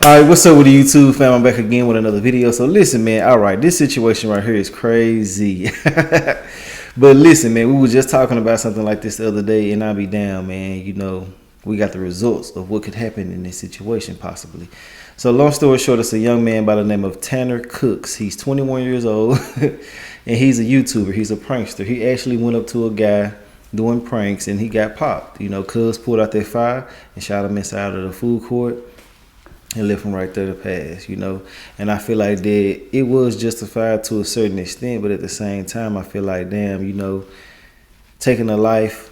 Alright, what's up with the YouTube fam? I'm back again with another video. So listen, man, alright, this situation right here is crazy. But listen, man, we were just talking about something like this the other day, and I'll be down, man. You know, we got the results of what could happen in this situation possibly. So long story short, it's a young man by the name of Tanner Cooks. He's 21 years old and he's a YouTuber. He's a prankster. He actually went up to a guy doing pranks and he got popped. You know, cuz pulled out their fire and shot him inside of the food court and left him right there to pass, you know. And I feel like that it was justified to a certain extent, but at the same time, I feel like, damn, you know, taking a life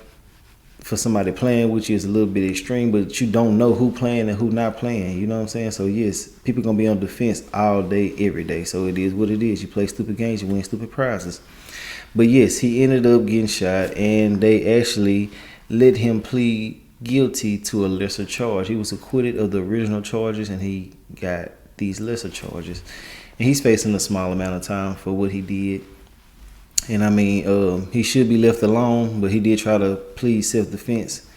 for somebody playing with you is a little bit extreme, but you don't know who playing and who not playing, you know what I'm saying? So yes, people gonna be on defense all day, every day. So it is what it is. You play stupid games, you win stupid prizes. But yes, he ended up getting shot, and they actually let him plead guilty to a lesser charge. He was acquitted of the original charges and he got these lesser charges, and he's facing a small amount of time for what he did. And I mean, he should be left alone, but he did try to plead self-defense,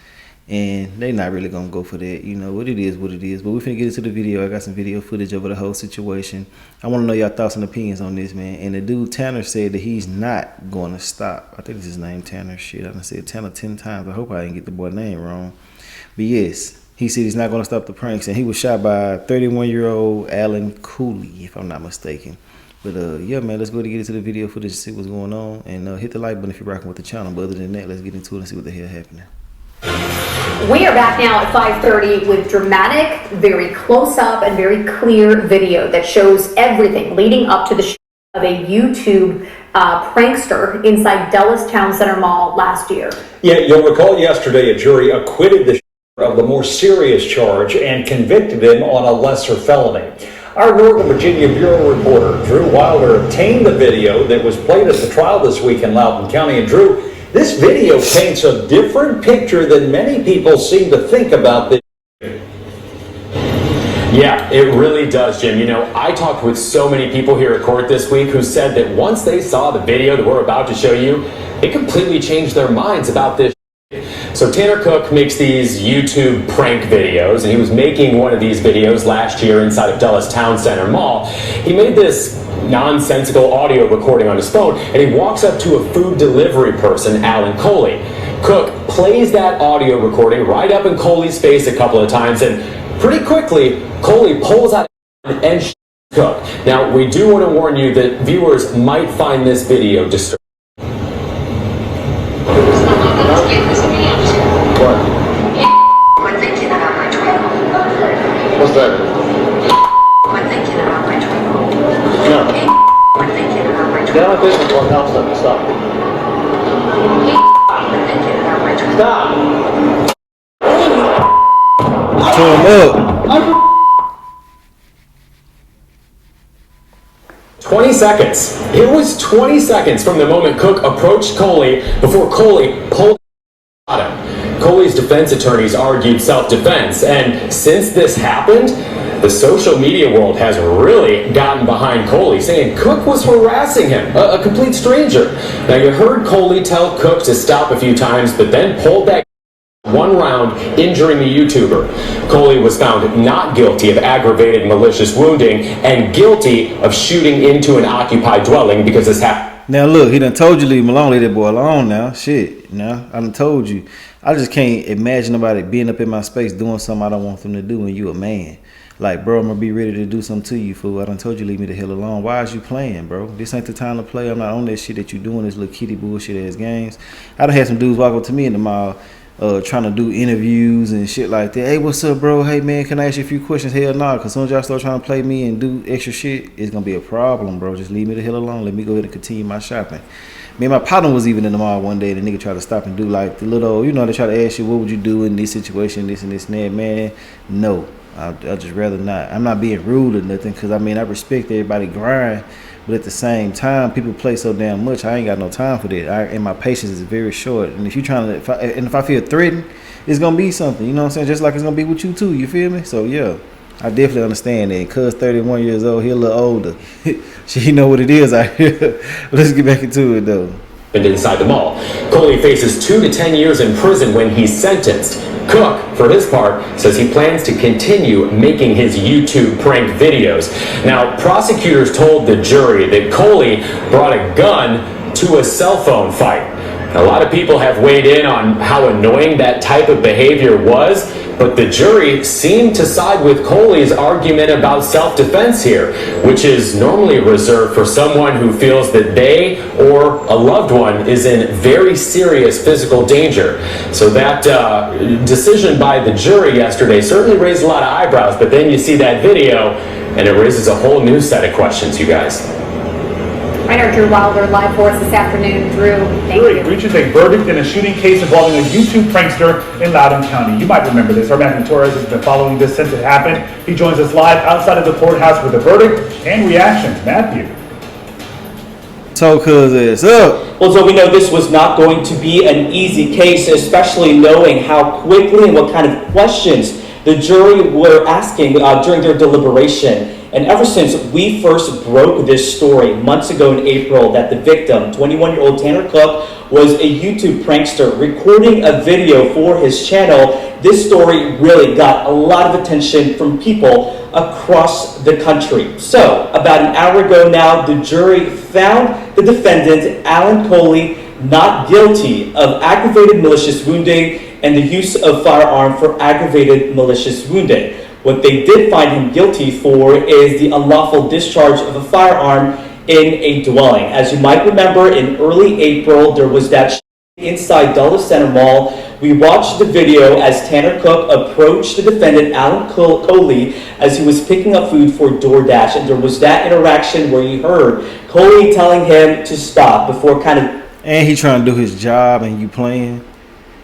and they're not really gonna go for that. You know what it is, what it is. But we're finna get into the video. I got some video footage over the whole situation. I want to know y'all thoughts and opinions on this, man. And the dude Tanner said that he's not going to stop. I think it's his name, Tanner. Shit, I done said Tanner 10 times. I hope I didn't get the boy name wrong. But yes, he said he's not going to stop the pranks, and he was shot by 31-year-old Alan Cooley, if I'm not mistaken. But yeah, man, let's go to get into the video footage and see what's going on, and hit the like button if you're rocking with the channel. But other than that, let's get into it and see what the hell happening. We are back now at 5:30 with dramatic, very close-up and very clear video that shows everything leading up to the show of a YouTube prankster inside Dulles Town Center Mall last year. Yeah, you'll recall yesterday a jury acquitted the of the more serious charge and convicted him on a lesser felony. Our Northern Virginia Bureau reporter Drew Wilder obtained the video that was played at the trial this week in Loudoun County. And Drew, this video paints a different picture than many people seem to think about this. Yeah, it really does, Jim. You know, I talked with so many people here at court this week who said that once they saw the video that we're about to show you, it completely changed their minds about this. So Tanner Cook makes these YouTube prank videos, and he was making one of these videos last year inside of Dulles Town Center Mall. He made this nonsensical audio recording on his phone, and he walks up to a food delivery person, Alan Coley. Cook plays that audio recording right up in Coley's face a couple of times, and pretty quickly, Coley pulls out and shoots Cook. Now, we do want to warn you that viewers might find this video disturbing. Quit thinking about my twinkle. What's that? Quit thinking about my twinkle. No. Quit thinking about my Get out twinkle. of business one house up. Stop. Quit thinking about my twinkle. Stop. Turn him up. 20 seconds. It was 20 seconds from the moment Cook approached Coley before Coley pulled at him. Coley's defense attorneys argued self-defense, and since this happened, the social media world has really gotten behind Coley, saying Cook was harassing him, a complete stranger. Now, you heard Coley tell Cook to stop a few times, but then pulled that one round, injuring the YouTuber. Coley was found not guilty of aggravated malicious wounding and guilty of shooting into an occupied dwelling because this happened. Now look, he done told you leave him alone, leave that boy alone now. Shit, now I done told you. I just can't imagine nobody being up in my space doing something I don't want them to do when you a man. Like, bro, I'm gonna be ready to do something to you, fool. I done told you leave me the hell alone. Why is you playing, bro? This ain't the time to play. I'm not on that shit that you doing, this little kitty bullshit ass games. I done had some dudes walk up to me in the mall trying to do interviews and shit like that. Hey, what's up, bro? Hey, man, can I ask you a few questions? Hell nah, because as soon as y'all start trying to play me and do extra shit, it's going to be a problem, bro. Just leave me the hell alone. Let me go ahead and continue my shopping. Me and my partner was even in the mall one day, and the nigga tried to stop and do like the little, you know, they try to ask you, what would you do in this situation, this and this and that, man. No, I'd just rather not. I'm not being rude or nothing, because, I mean, I respect everybody grind, but at the same time, people play so damn much, I ain't got no time for that. And my patience is very short. And if you trying to, if I feel threatened, it's gonna be something. You know what I'm saying? Just like it's gonna be with you too. You feel me? So yeah, I definitely understand that. Cuz 31 years old, he a little older. She know what it is out here. Let's get back into it though. Inside the mall, Coley faces 2 to 10 years in prison when he's sentenced. Cook, for his part, says he plans to continue making his YouTube prank videos. Now, prosecutors told the jury that Coley brought a gun to a cell phone fight. A lot of people have weighed in on how annoying that type of behavior was, but the jury seemed to side with Coley's argument about self-defense here, which is normally reserved for someone who feels that they or a loved one is in very serious physical danger. So that decision by the jury yesterday certainly raised a lot of eyebrows, but then you see that video and it raises a whole new set of questions, you guys. Right, our Drew Wilder live for us this afternoon. Drew, thank Jury you. reaches a verdict in a shooting case involving a YouTube prankster in Loudoun County. You might remember this. Our Matthew Torres has been following this since it happened. He joins us live outside of the courthouse with a verdict and reactions. Matthew. So, cuz it's up. Well, so we know this was not going to be an easy case, especially knowing how quickly and what kind of questions the jury were asking during their deliberation. And ever since we first broke this story months ago in April that the victim, 21-year-old Tanner Cook, was a YouTube prankster recording a video for his channel, this story really got a lot of attention from people across the country. So, about an hour ago now, the jury found the defendant, Alan Coley, not guilty of aggravated malicious wounding and the use of firearm for aggravated malicious wounding. What they did find him guilty for is the unlawful discharge of a firearm in a dwelling. As you might remember, in early April, there was that inside Dulles Center Mall. We watched the video as Tanner Cook approached the defendant, Alan Coley, as he was picking up food for DoorDash. And there was that interaction where you heard Coley telling him to stop before kind of... And he trying to do his job and you playing.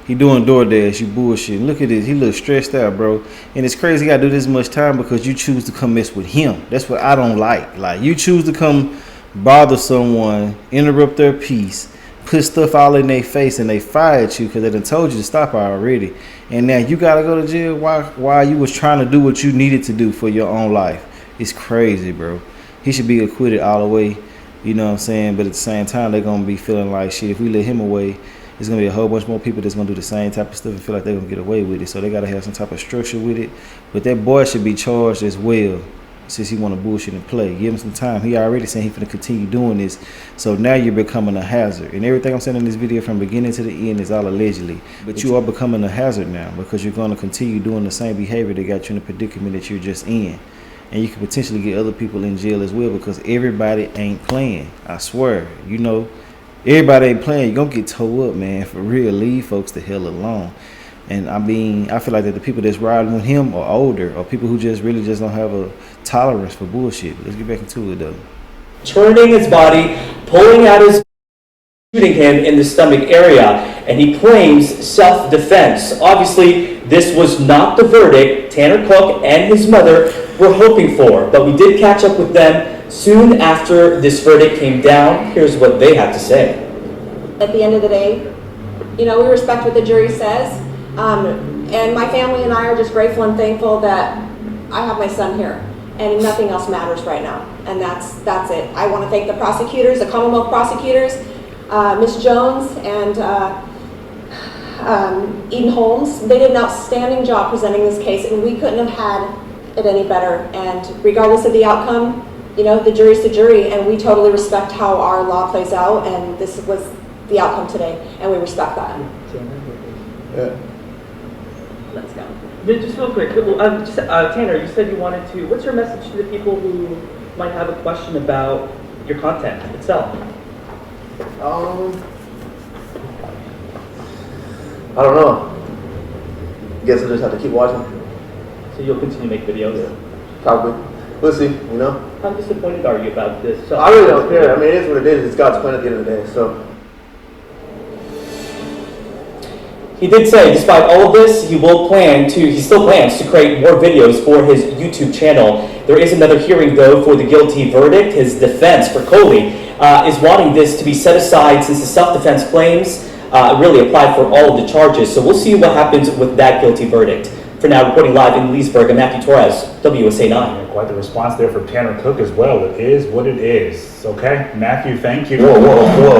He doing DoorDash, you bullshit. Look at this. He looks stressed out, bro. And it's crazy he got to do this much time because you choose to come mess with him. That's what I don't like. Like, you choose to come bother someone, interrupt their peace, put stuff all in their face, and they fired you because they done told you to stop already. And now you got to go to jail while you was trying to do what you needed to do for your own life. It's crazy, bro. He should be acquitted all the way. You know what I'm saying? But at the same time, they're going to be feeling like, shit, if we let him away, there's going to be a whole bunch more people that's going to do the same type of stuff and feel like they're going to get away with it. So they got to have some type of structure with it. But that boy should be charged as well since he want to bullshit and play. Give him some time. He already saying he's going to continue doing this. So now you're becoming a hazard. And everything I'm saying in this video from beginning to the end is all allegedly. But you are becoming a hazard now because you're going to continue doing the same behavior that got you in the predicament that you're just in. And you can potentially get other people in jail as well because everybody ain't playing. I swear. You know, everybody ain't playing. You're going to get towed up, man. For real, leave folks the hell alone. And I mean, I feel like that the people that's riding with him are older or people who just really just don't have a tolerance for bullshit. Let's get back into it, though. Turning his body, pulling out his, shooting him in the stomach area, and he claims self-defense. Obviously, this was not the verdict Tanner Cook and his mother were hoping for, but we did catch up with them soon after this verdict came down. Here's what they had to say. At the end of the day, you know, we respect what the jury says, and my family and I are just grateful and thankful that I have my son here, and nothing else matters right now, and that's it. I want to thank the prosecutors, the Commonwealth prosecutors, Ms. Jones and Eden Holmes. They did an outstanding job presenting this case, and we couldn't have had it any better. And regardless of the outcome, you know, the jury's the jury, and we totally respect how our law plays out, and this was the outcome today, and we respect that. Yeah. Let's go. Just real quick, Tanner, you said you wanted to, what's your message to the people who might have a question about your content itself? I don't know. Guess I just have to keep watching. So you'll continue to make videos? Yeah. Probably. We'll see, you know? How disappointed are you about this? I really don't care. I mean, it is what it is. It's God's plan at the end of the day, so. He did say, despite all of this, he still plans to create more videos for his YouTube channel. There is another hearing, though, for the guilty verdict. His defense for Coley is wanting this to be set aside since the self-defense claims really applied for all of the charges. So we'll see what happens with that guilty verdict. For now, reporting live in Leesburg, I'm Matthew Torres, WSA 9. Quite the response there from Tanner Cook as well. It is what it is. Okay, Matthew, thank you. Whoa.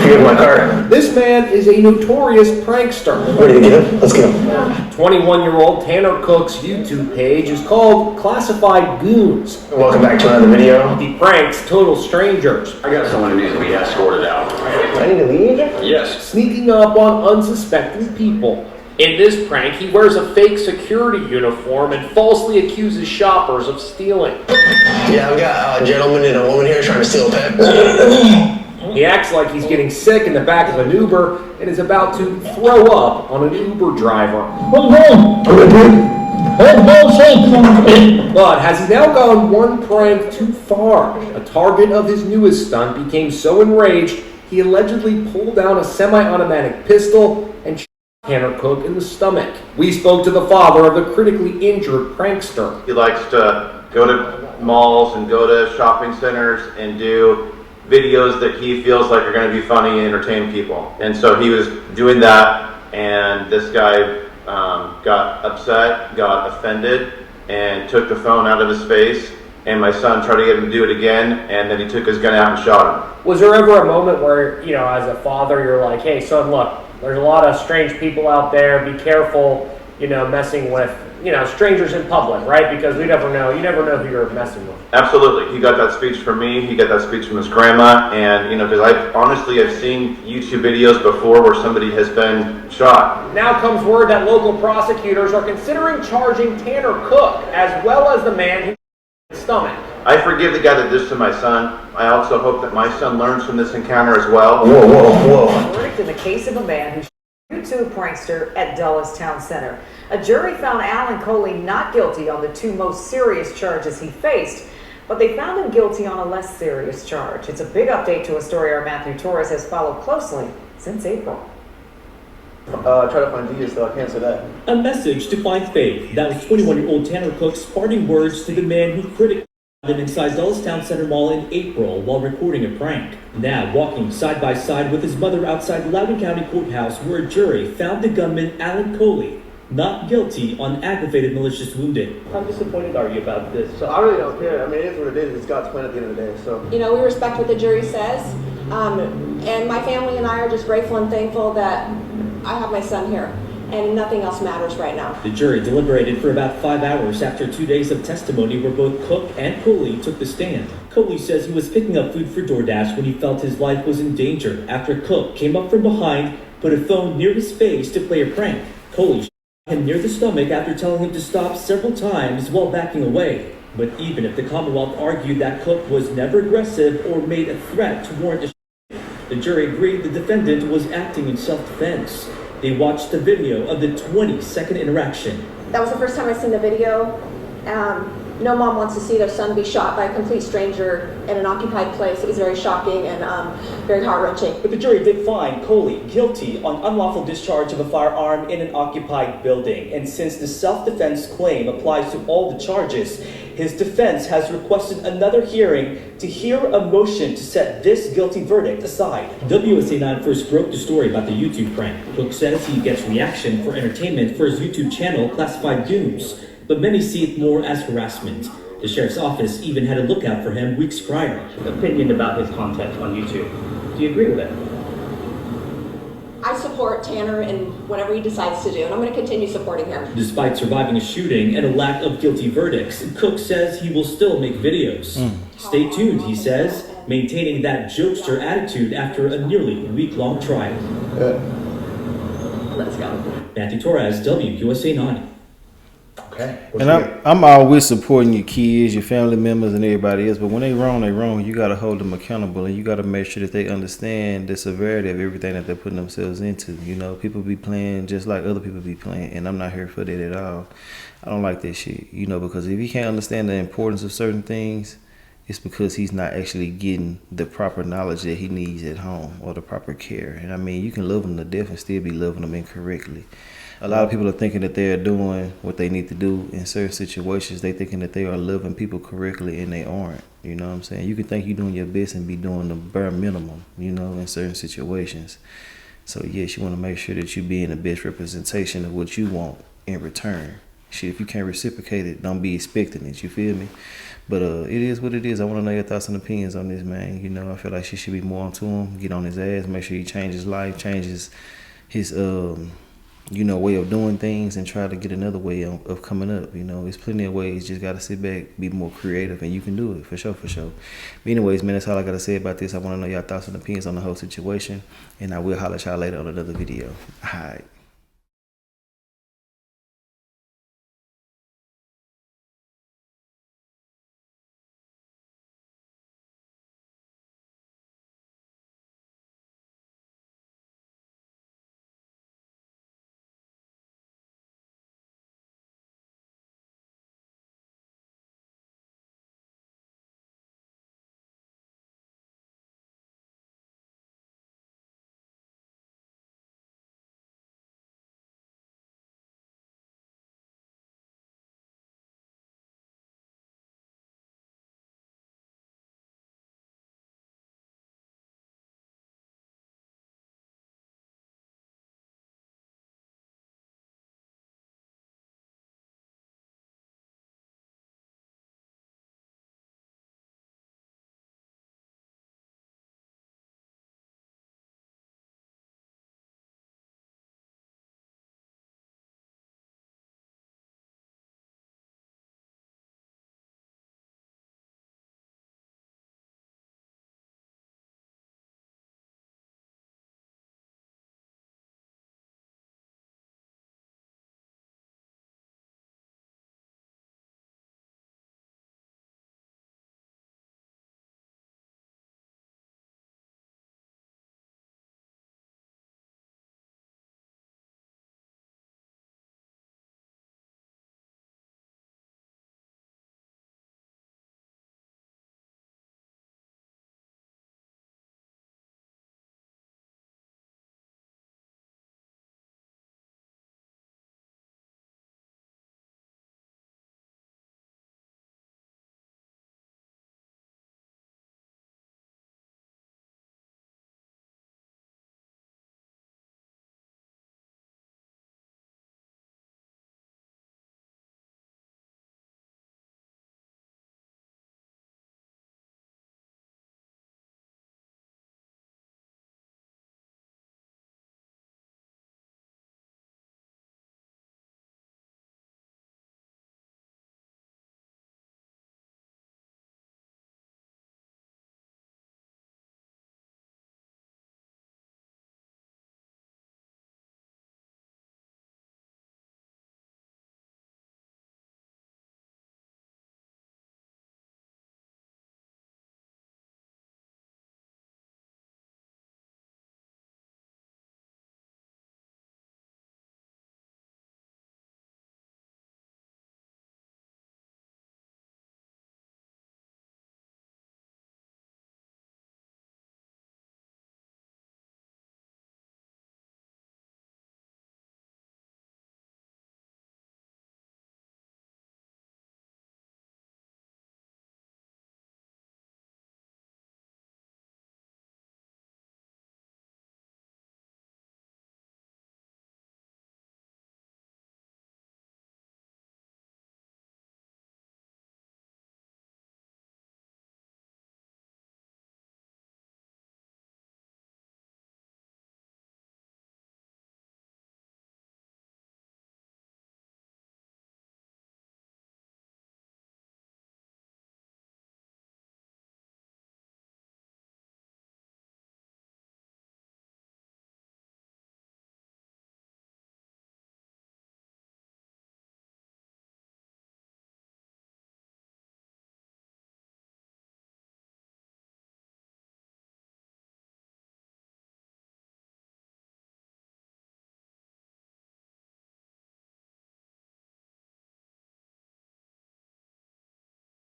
Get in my car. This man is a notorious prankster. Ready to get him? Let's get him. 21-year-old Tanner Cook's YouTube page is called Classified Goons. Welcome back to another video. He pranks total strangers. I got someone who needs to be escorted out. I need to leave? Yes. Sneaking up on unsuspecting people. In this prank, he wears a fake security uniform and falsely accuses shoppers of stealing. Yeah, I've got a gentleman and a woman here trying to steal a pet. He acts like he's getting sick in the back of an Uber and is about to throw up on an Uber driver. But has he now gone one prank too far? A target of his newest stunt became so enraged, he allegedly pulled down a semi-automatic pistol and shot Tanner Cook in the stomach. We spoke to the father of the critically injured prankster. He likes to go to malls and go to shopping centers and do videos that he feels like are going to be funny and entertain people. And so he was doing that, and this guy got upset, got offended, and took the phone out of his face. And my son tried to get him to do it again, and then he took his gun out and shot him. Was there ever a moment where, you know, as a father, you're like, hey, son, look, there's a lot of strange people out there. Be careful, you know, messing with, you know, strangers in public, right? Because we never know. You never know who you're messing with. Absolutely. He got that speech from me. He got that speech from his grandma. And, you know, because I've seen YouTube videos before where somebody has been shot. Now comes word that local prosecutors are considering charging Tanner Cook as well as the man who shot his stomach. I forgive the guy that did this to my son. I also hope that my son learns from this encounter as well. Whoa. Verdict in the case of a man who shot a YouTube prankster at Dulles Town Center. A jury found Alan Coley not guilty on the two most serious charges he faced, but they found him guilty on a less serious charge. It's a big update to a story our Matthew Torres has followed closely since April. Try to find Jesus, though. I can't say that. A message to find faith. That was 21-year-old Tanner Cook's parting words to the man who critically them inside Dulles Town Center Mall in April while recording a prank. Now walking side by side with his mother outside Loudoun County Courthouse, where a jury found the gunman Alan Coley not guilty on aggravated malicious wounding. How disappointed are you about this? I really don't care. I mean, it is what it is. It's God's plan at the end of the day. So, You know, we respect what the jury says, and my family and I are just grateful and thankful that I have my son here, and nothing else matters right now. The jury deliberated for about 5 hours after 2 days of testimony where both Cook and Coley took the stand. Coley says he was picking up food for DoorDash when he felt his life was in danger after Cook came up from behind, put a phone near his face to play a prank. Coley shot him near the stomach after telling him to stop several times while backing away. But even if the Commonwealth argued that Cook was never aggressive or made a threat to warrant the jury agreed the defendant was acting in self-defense. They watched the video of the 20-second interaction. That was the first time I've seen the video. No mom wants to see their son be shot by a complete stranger in an occupied place. It was very shocking and very heart-wrenching. But the jury did find Coley guilty on unlawful discharge of a firearm in an occupied building. And since the self-defense claim applies to all the charges, his defense has requested another hearing to hear a motion to set this guilty verdict aside. WSA 9 first broke the story about the YouTube prank. Cook says he gets reaction for entertainment for his YouTube channel, Classified Goons, but many see it more as harassment. The sheriff's office even had a lookout for him weeks prior. Opinion about his content on YouTube. Do you agree with it? I support Tanner in whatever he decides to do, and I'm going to continue supporting him. Despite surviving a shooting and a lack of guilty verdicts, Cook says he will still make videos. Stay tuned, he says, maintaining that jokester attitude after a nearly week-long trial. Let's go. Matthew Torres, WUSA 9. okay. And I'm always supporting your kids, your family members, and everybody else. But when they wrong. You got to hold them accountable, and you got to make sure that they understand the severity of everything that they're putting themselves into. You know, people be playing just like other people be playing, and I'm not here for that at all. I don't like that shit, you know, because if he can't understand the importance of certain things, it's because he's not actually getting the proper knowledge that he needs at home or the proper care. And I mean, you can love them to death and still be loving them incorrectly. A lot of people are thinking that they're doing what they need to do in certain situations. They thinking that they are loving people correctly, and they aren't. You know what I'm saying? You can think you're doing your best and be doing the bare minimum, you know, in certain situations. So yes, you want to make sure that you be in the best representation of what you want in return. Shit, if you can't reciprocate it, don't be expecting it. You feel me? But it is what it is. I want to know your thoughts and opinions on this, man. You know, I feel like she should be more onto him, get on his ass, make sure he changes his life, changes his way of doing things and try to get another way of coming up. There's plenty of ways. Just gotta sit back, be more creative, and you can do it for sure. But anyways, man, that's all I gotta say about this. I want to know y'all thoughts and opinions on the whole situation, and I will holler at y'all later on another video. All right.